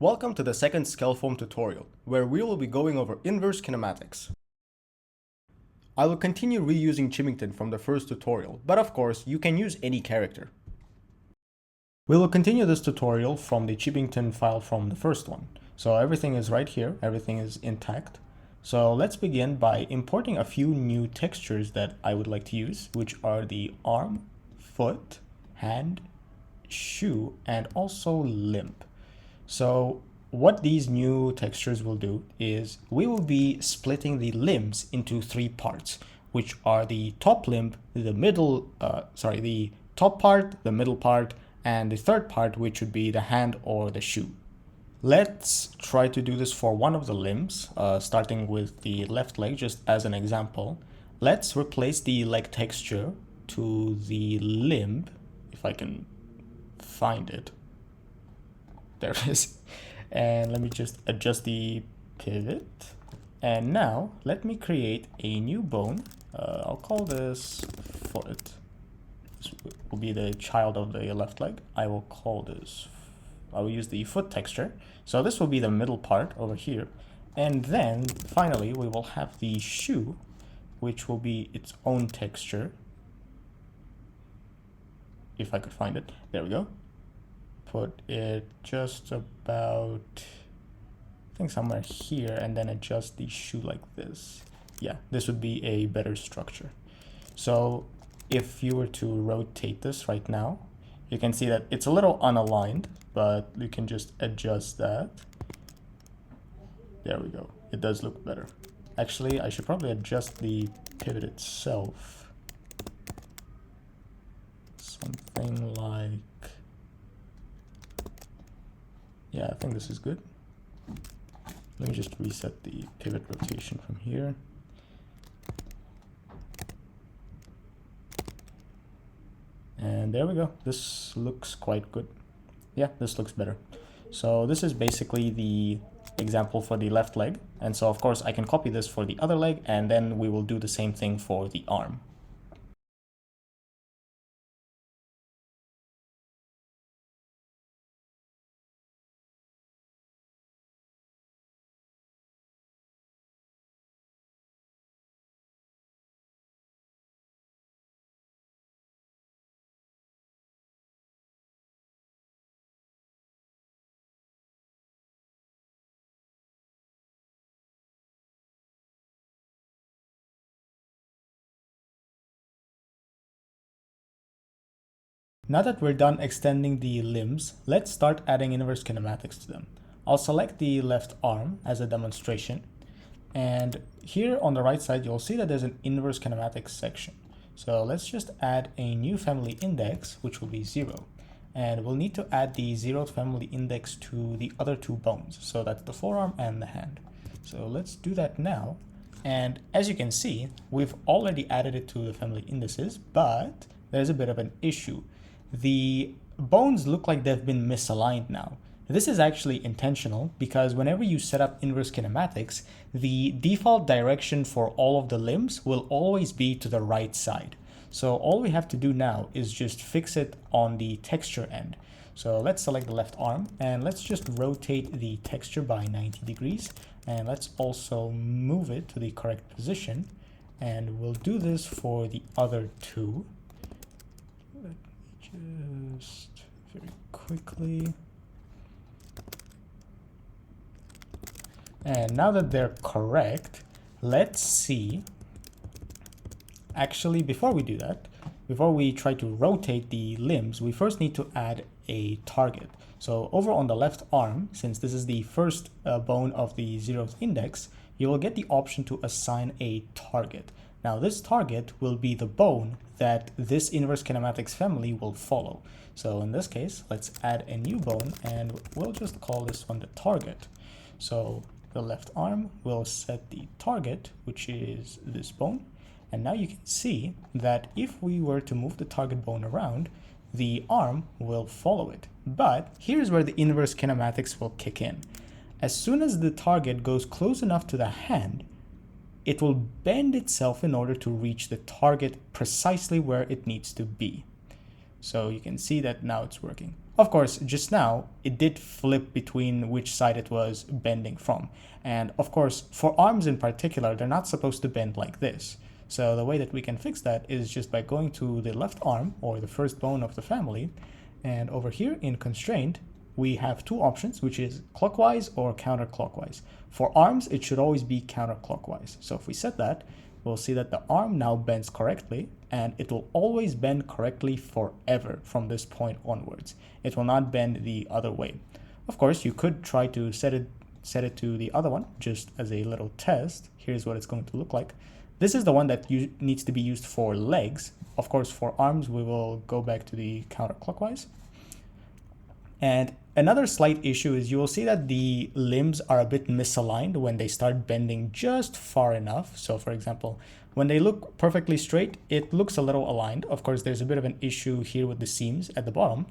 Welcome to the second SkelForm tutorial, where we will be going over inverse kinematics. I will continue reusing Chibington from the first tutorial, but of course you can use any character. We will continue this tutorial from the Chibington file from the first one. So everything is right here, everything is intact. So let's begin by importing a few new textures that I would like to use, which are the arm, foot, hand, shoe, and also limb. So what these new textures will do is we will be splitting the limbs into three parts, which are the top limb, the top part, the middle part, and the third part, which would be the hand or the shoe. Let's try to do this for one of the limbs, starting with the left leg, just as an example. Let's replace the leg texture to the limb, if I can find it. There it is. And let me just adjust the pivot. And now let me create a new bone. I'll call this foot. This will be the child of the left leg. I will use the foot texture. So this will be the middle part over here. And then finally we will have the shoe, which will be its own texture. If I could find it. There we go. Put it just about, I think somewhere here, and then adjust the shoe like this. Yeah, this would be a better structure. So if you were to rotate this right now, you can see that it's a little unaligned, but you can just adjust that. There we go. It does look better. Actually, I should probably adjust the pivot itself. Something like, yeah, I think this is good. Let me just reset the pivot rotation from here. And there we go. This looks quite good. Yeah, this looks better. So this is basically the example for the left leg. And so of course I can copy this for the other leg, and then we will do the same thing for the arm. Now that we're done extending the limbs, let's start adding inverse kinematics to them. I'll select the left arm as a demonstration. And here on the right side, you'll see that there's an inverse kinematics section. So let's just add a new family index, which will be 0. And we'll need to add the 0th family index to the other two bones. So that's the forearm and the hand. So let's do that now. And as you can see, we've already added it to the family indices, but there's a bit of an issue. The bones look like they've been misaligned now. This is actually intentional because whenever you set up inverse kinematics, the default direction for all of the limbs will always be to the right side. So all we have to do now is just fix it on the texture end. So let's select the left arm and let's just rotate the texture by 90 degrees. And let's also move it to the correct position. And we'll do this for the other two. Just very quickly. And now that they're correct, let's see. Actually, before we do that, before we try to rotate the limbs, we first need to add a target. So over on the left arm, since this is the first bone of the 0th index, you will get the option to assign a target. Now this target will be the bone that this inverse kinematics family will follow. So in this case, let's add a new bone and we'll just call this one the target. So the left arm will set the target, which is this bone. And now you can see that if we were to move the target bone around, the arm will follow it. But here's where the inverse kinematics will kick in. As soon as the target goes close enough to the hand, it will bend itself in order to reach the target precisely where it needs to be. So you can see that now it's working. Of course, just now, it did flip between which side it was bending from. And of course, for arms in particular, they're not supposed to bend like this. So the way that we can fix that is just by going to the left arm, or the first bone of the family, and over here in constraint, we have two options, which is clockwise or counterclockwise. For arms, it should always be counterclockwise. So if we set that, we'll see that the arm now bends correctly, and it will always bend correctly forever from this point onwards. It will not bend the other way. Of course, you could try to set it to the other one, just as a little test. Here's what it's going to look like. This is the one that needs to be used for legs. Of course, for arms, we will go back to the counterclockwise. And another slight issue is you will see that the limbs are a bit misaligned when they start bending just far enough. So for example, when they look perfectly straight, it looks a little aligned. Of course, there's a bit of an issue here with the seams at the bottom.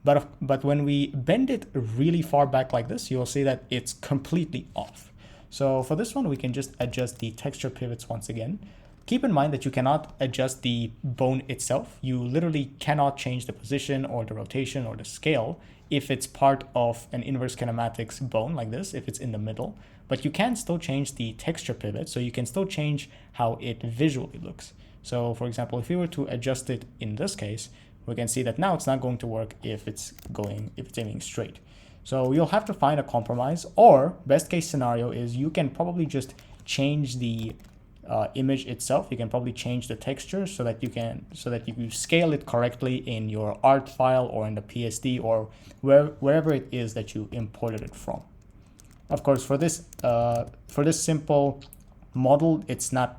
But when we bend it really far back like this, you'll see that it's completely off. So for this one, we can just adjust the texture pivots once again. Keep in mind that you cannot adjust the bone itself. You literally cannot change the position or the rotation or the scale if it's part of an inverse kinematics bone like this, if it's in the middle. But you can still change the texture pivot, so you can still change how it visually looks. So for example, if we were to adjust it in this case, we can see that now it's not going to work if it's aiming straight. So you'll have to find a compromise, or best case scenario is you can probably just change the image itself. You can probably change the texture so that you scale it correctly in your art file or in the PSD or wherever it is that you imported it from. Of course, for this simple model, it's not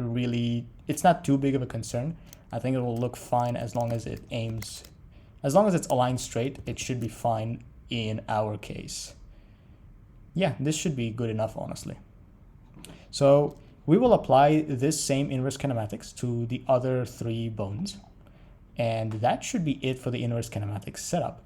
too big of a concern. I think it will look fine as long as it's aligned straight. It should be fine in our case. Yeah, this should be good enough, honestly. So we will apply this same inverse kinematics to the other three bones, and that should be it for the inverse kinematics setup.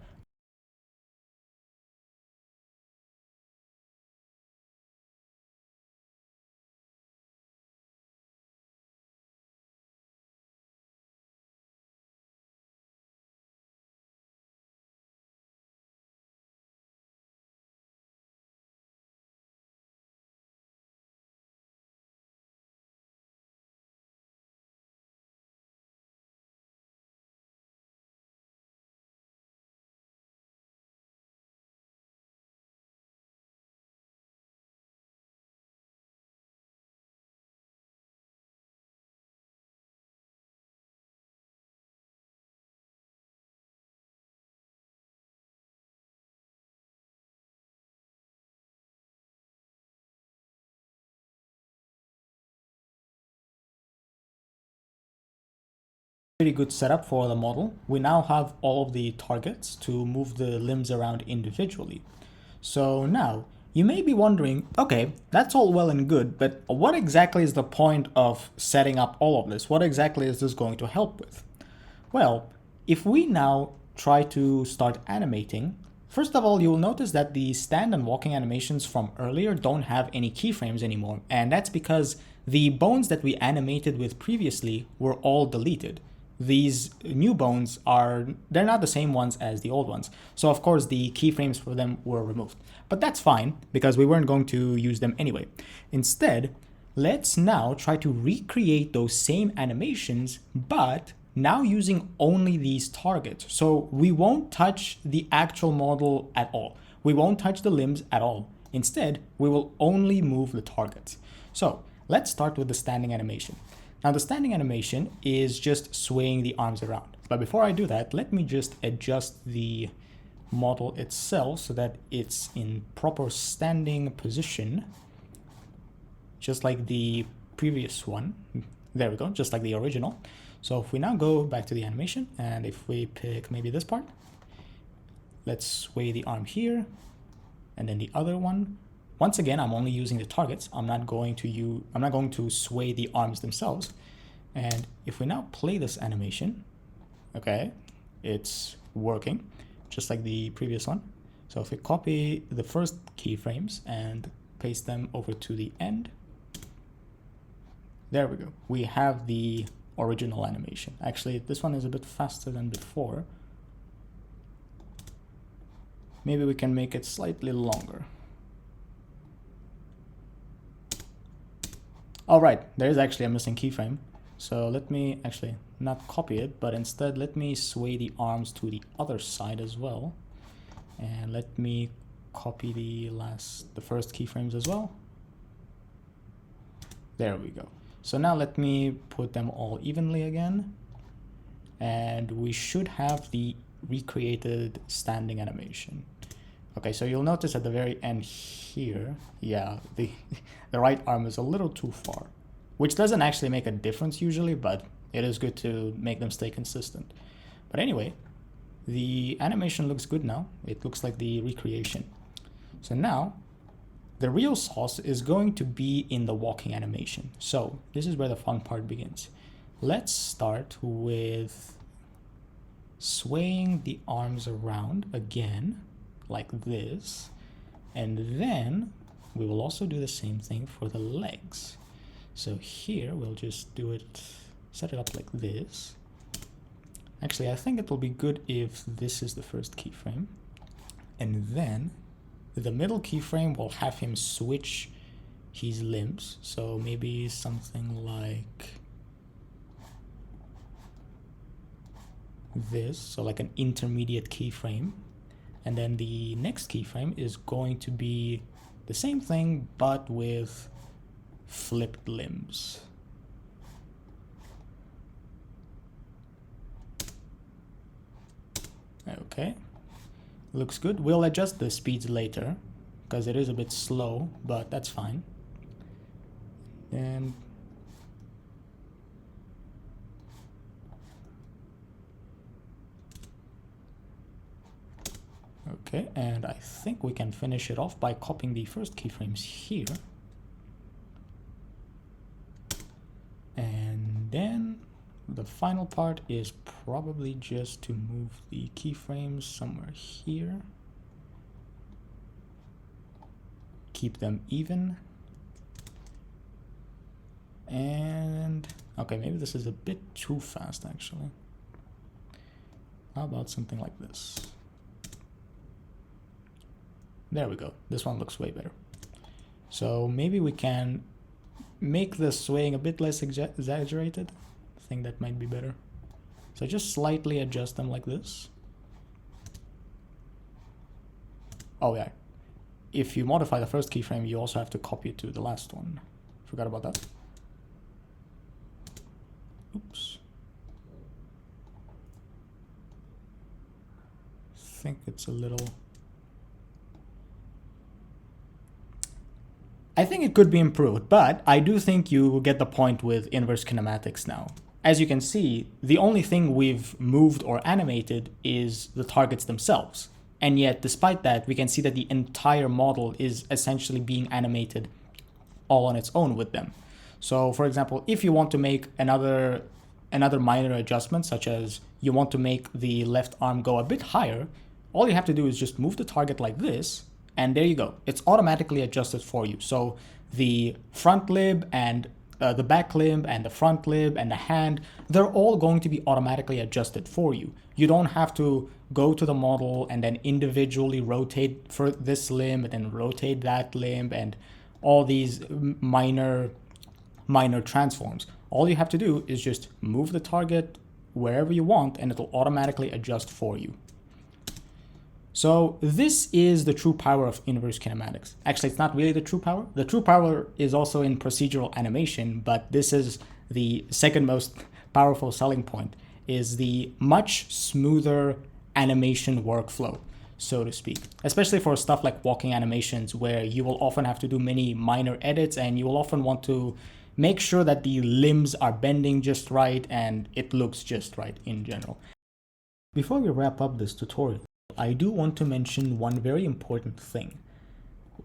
Pretty good setup for the model. We now have all of the targets to move the limbs around individually. So now you may be wondering, okay, that's all well and good, but what exactly is the point of setting up all of this? What exactly is this going to help with? Well, if we now try to start animating, first of all, you will notice that the stand and walking animations from earlier don't have any keyframes anymore, and that's because the bones that we animated with previously were all deleted. These new bones they're not the same ones as the old ones. So of course the keyframes for them were removed, but that's fine because we weren't going to use them anyway. Instead, let's now try to recreate those same animations, but now using only these targets. So we won't touch the actual model at all. We won't touch the limbs at all. Instead, we will only move the targets. So let's start with the standing animation. Now the standing animation is just swaying the arms around. But before I do that, let me just adjust the model itself so that it's in proper standing position, just like the previous one. There we go, just like the original. So if we now go back to the animation, and if we pick maybe this part, let's sway the arm here, and then the other one. Once again, I'm only using the targets. I'm not going to sway the arms themselves. And if we now play this animation, okay, it's working just like the previous one. So if we copy the first keyframes and paste them over to the end, there we go. We have the original animation. Actually, this one is a bit faster than before. maybe we can make it slightly longer. All right, there is actually a missing keyframe. So let me actually not copy it, but instead let me sway the arms to the other side as well. And let me copy the first keyframes as well. There we go. So now let me put them all evenly again. And we should have the recreated standing animation. Okay, so you'll notice at the very end here, yeah, the right arm is a little too far, which doesn't actually make a difference usually, but it is good to make them stay consistent. But anyway, the animation looks good now. It looks like the recreation. So now, the real sauce is going to be in the walking animation. So this is where the fun part begins. Let's start with swaying the arms around again, like this. And then we will also do the same thing for the legs. So here we'll just do it, set it up like this. Actually, I think it will be good if this is the first keyframe. And then the middle keyframe will have him switch his limbs. So maybe something like this, so like an intermediate keyframe. And then the next keyframe is going to be the same thing, but with flipped limbs. Okay, looks good. We'll adjust the speeds later because it is a bit slow, but that's fine. And okay, and I think we can finish it off by copying the first keyframes here. And then the final part is probably just to move the keyframes somewhere here. Keep them even. And okay, maybe this is a bit too fast actually. How about something like this? There we go. This one looks way better. So maybe we can make the swaying a bit less exaggerated. I think that might be better. So just slightly adjust them like this. Oh yeah. If you modify the first keyframe, you also have to copy it to the last one. Forgot about that. Oops. I think it's a little... I think it could be improved, but I do think you get the point with inverse kinematics now. As you can see, the only thing we've moved or animated is the targets themselves. And yet, despite that, we can see that the entire model is essentially being animated all on its own with them. So, for example, if you want to make another minor adjustment, such as you want to make the left arm go a bit higher, all you have to do is just move the target like this, and there you go. It's automatically adjusted for you. So the front limb and the back limb and the front limb and the hand, they're all going to be automatically adjusted for you. You don't have to go to the model and then individually rotate for this limb and then rotate that limb and all these minor transforms. All you have to do is just move the target wherever you want and it'll automatically adjust for you. So this is the true power of inverse kinematics. Actually, it's not really the true power. The true power is also in procedural animation, but this is the second most powerful selling point, is the much smoother animation workflow, so to speak. Especially for stuff like walking animations, where you will often have to do many minor edits and you will often want to make sure that the limbs are bending just right and it looks just right in general. Before we wrap up this tutorial, I do want to mention one very important thing.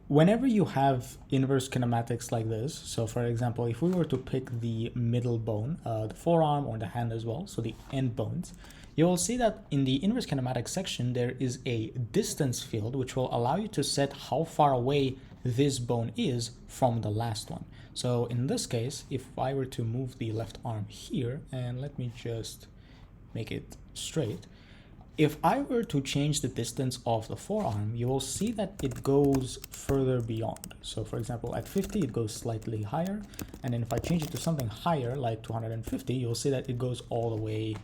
Whenever you have inverse kinematics like this, so for example, if we were to pick the middle bone, the forearm or the hand as well, so the end bones, you will see that in the inverse kinematics section, there is a distance field which will allow you to set how far away this bone is from the last one. So in this case, if I were to move the left arm here, and let me just make it straight, If I were to change the distance of the forearm, you will see that it goes further beyond. So for example, at 50, it goes slightly higher. And then if I change it to something higher, like 250, you'll see that it goes all the way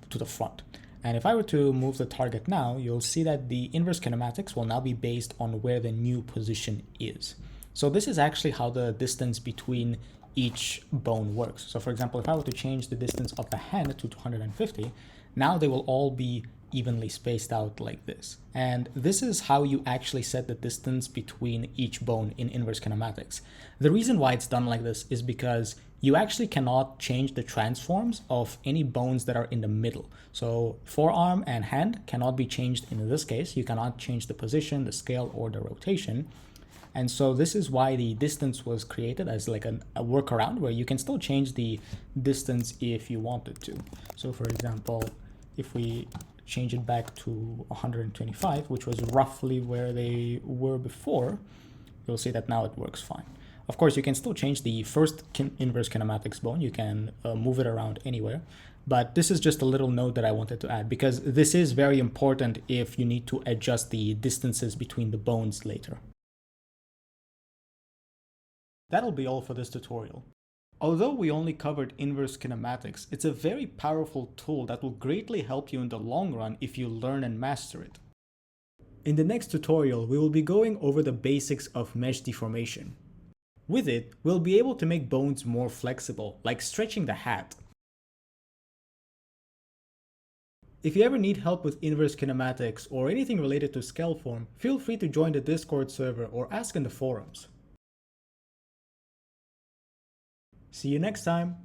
to the front. And if I were to move the target now, you'll see that the inverse kinematics will now be based on where the new position is. So this is actually how the distance between each bone works. So for example, if I were to change the distance of the hand to 250, now they will all be evenly spaced out like this. And this is how you actually set the distance between each bone in inverse kinematics. The reason why it's done like this is because you actually cannot change the transforms of any bones that are in the middle. So forearm and hand cannot be changed in this case. You cannot change the position, the scale, or the rotation. And so this is why the distance was created as like a workaround where you can still change the distance if you wanted to. So for example, if we change it back to 125, which was roughly where they were before, you'll see that now it works fine. Of course, you can still change the first inverse kinematics bone. You can move it around anywhere. But this is just a little note that I wanted to add because this is very important if you need to adjust the distances between the bones later. That'll be all for this tutorial. Although we only covered inverse kinematics, it's a very powerful tool that will greatly help you in the long run if you learn and master it. In the next tutorial, we will be going over the basics of mesh deformation. With it, we'll be able to make bones more flexible, like stretching the hat. If you ever need help with inverse kinematics or anything related to SkelForm, feel free to join the Discord server or ask in the forums. See you next time!